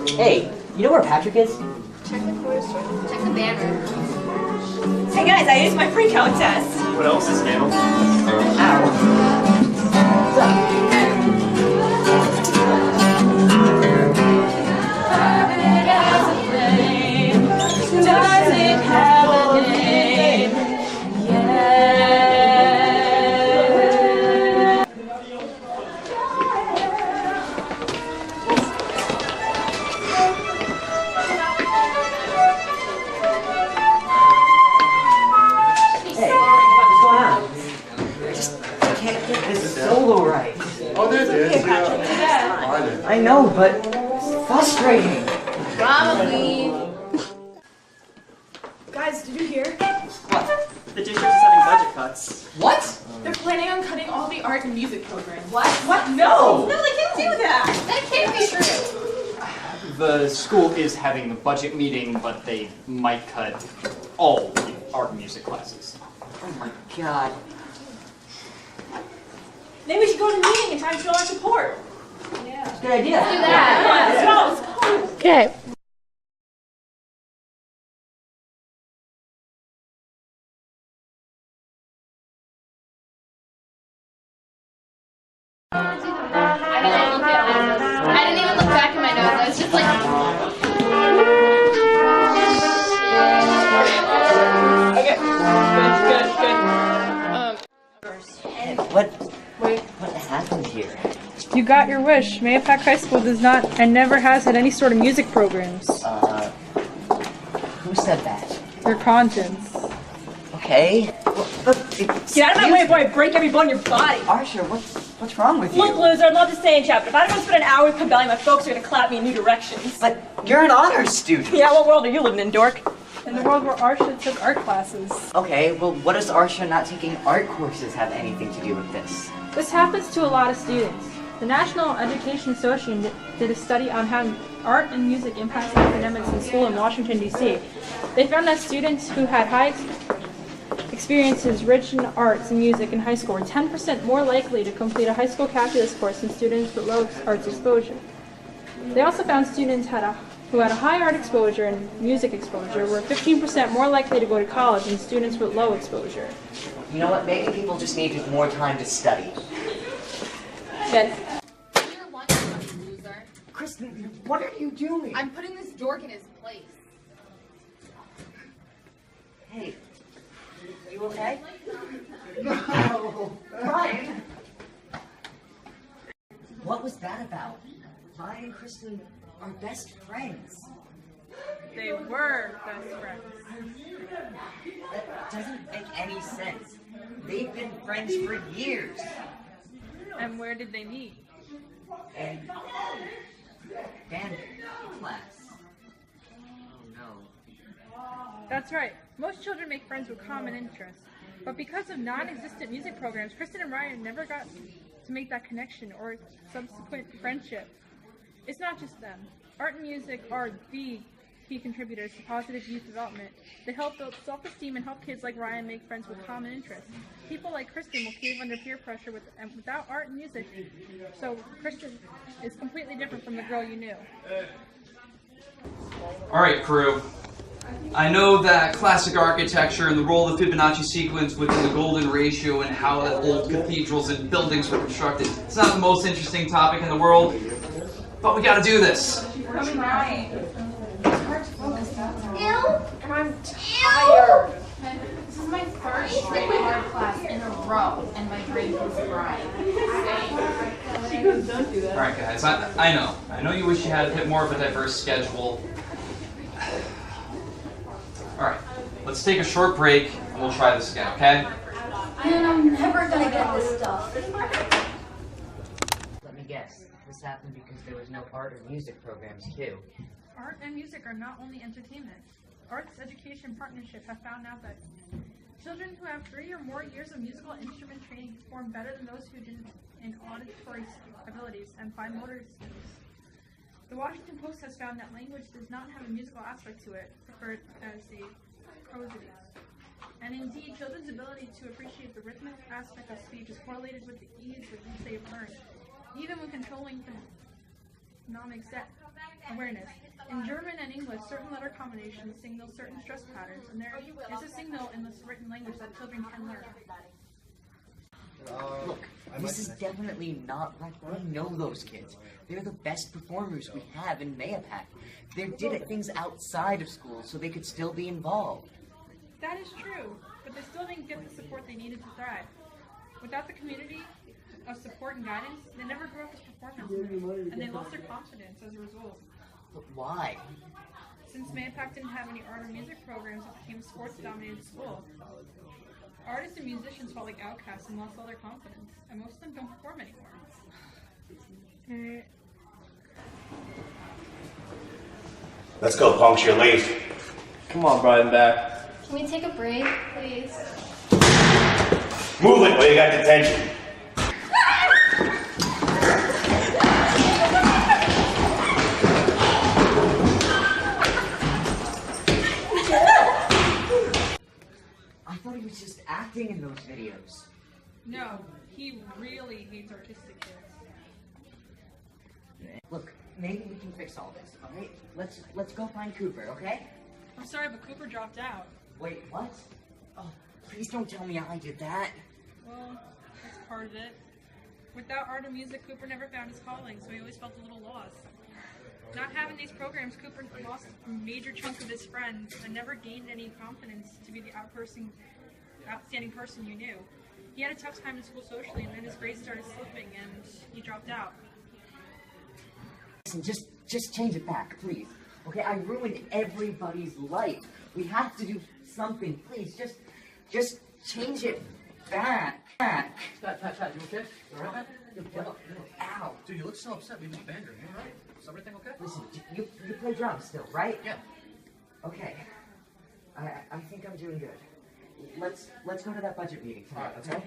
Hey, you know where Patrick is? Check the photo. Check the banner. Hey guys, I used my pre-count test. What else is new? Does it have a name? Yeah. Hey, what's going on? I can't get this solo right. Oh, there it is. I know, but it's frustrating. Probably. Guys, did you hear? What? The district is having budget cuts. What? They're planning on cutting all the art and music programs. What? What? No! No, they can't do that. That can't be true. The school is having a budget meeting, but they might cut all the art and music classes. Oh my god. Maybe we should go to the meeting in time to show our support. Good idea. Do that. Let's go. Okay. I didn't even look back at my notes. I was just like. Okay. Good. What happened here? You got your wish. Mahopac High School does not and never has had any sort of music programs. Who said that? Your conscience. Okay. Get out of my way before I break every bone in your body. Archer, what's wrong with you? Look, loser, I'd love to stay in chapter. If I don't spend an hour with Cabelli, my folks are gonna clap me in new directions. But you're an honors student. Yeah, what world are you living in, dork? In the world where Arsha took art classes. Okay, well, what does Archer not taking art courses have anything to do with this? This happens to a lot of students. The National Education Association did a study on how art and music impacts academics in school in Washington, D.C. They found that students who had high experiences rich in arts and music in high school were 10% more likely to complete a high school calculus course than students with low arts exposure. They also found students who had a high art exposure and music exposure were 15% more likely to go to college than students with low exposure. You know what? Maybe people just needed more time to study. Ben. You're one fucking loser. Kristen, what are you doing? I'm putting this dork in his place. Hey, you okay? No, Ryan. What was that about? Ryan and Kristen are best friends. They were best friends. That doesn't make any sense. They've been friends for years. And where did they meet? And band class. Oh no. That's right. Most children make friends with common interests. But because of non-existent music programs, Kristen and Ryan never got to make that connection or subsequent friendship. It's not just them. Art and music are the key contributors to positive youth development. They help build self-esteem and help kids like Ryan make friends with common interests. People like Kristen will cave under peer pressure without art and music. So Kristen is completely different from the girl you knew. Alright, crew. I know that classic architecture and the role of the Fibonacci sequence within the golden ratio and how that old cathedrals and buildings were constructed. It's not the most interesting topic in the world, but we gotta do this. I'm crying. Ew. And I'm tired. This is my third straight art class in a row, and my brain is fried. Alright guys, I know you wish you had a bit more of a diverse schedule. Alright, let's take a short break and we'll try this again, okay? Man, I'm never gonna get this stuff. Let me guess. This happened because there was no art or music programs too. Art and music are not only entertainment. Arts Education Partnership have found out that children who have 3 or more years of musical instrument training perform better than those who didn't in auditory abilities and fine motor skills. The Washington Post has found that language does not have a musical aspect to it, referred as a prosody. And indeed, children's ability to appreciate the rhythmic aspect of speech is correlated with the ease with which they have learned. Even when controlling awareness. In German and English, certain letter combinations signal certain stress patterns, and there is a signal in this written language that children can learn. Look, this is definitely not right. I know those kids. They're the best performers we have in Mayapack. They're good at things outside of school, so they could still be involved. That is true, but they still didn't get the support they needed to thrive. Without the community of support and guidance, they never grew up as performers, and they lost their confidence as a result. But why? Since Mayapack didn't have any art or music programs, it became a sports-dominated school. Artists and musicians felt like outcasts and lost all their confidence, and most of them don't perform anymore. Let's go, punks, you're late. Come on, Brian, back. Can we take a break, please? Move it or you got detention. I thought he was just acting in those videos. No, he really hates artistic kids. Look, maybe we can fix all this, alright? Let's go find Cooper, okay? I'm sorry, but Cooper dropped out. Wait, what? Oh, please don't tell me I did that. Well, that's part of it. Without art and music, Cooper never found his calling, so he always felt a little lost. Not having these programs, Cooper lost a major chunk of his friends and never gained any confidence to be the outstanding person you knew. He had a tough time in school socially, and then his grades started slipping, and he dropped out. Listen, just change it back, please. Okay, I ruined everybody's life. We have to do something, please. Just change it back. Pat, you okay? You alright, man? Ow. Dude, you look so upset. We just banned her. You alright? Is everything okay? Listen, you play drums still, right? Yeah. Okay. I think I'm doing good. Let's go to that budget meeting tonight, okay?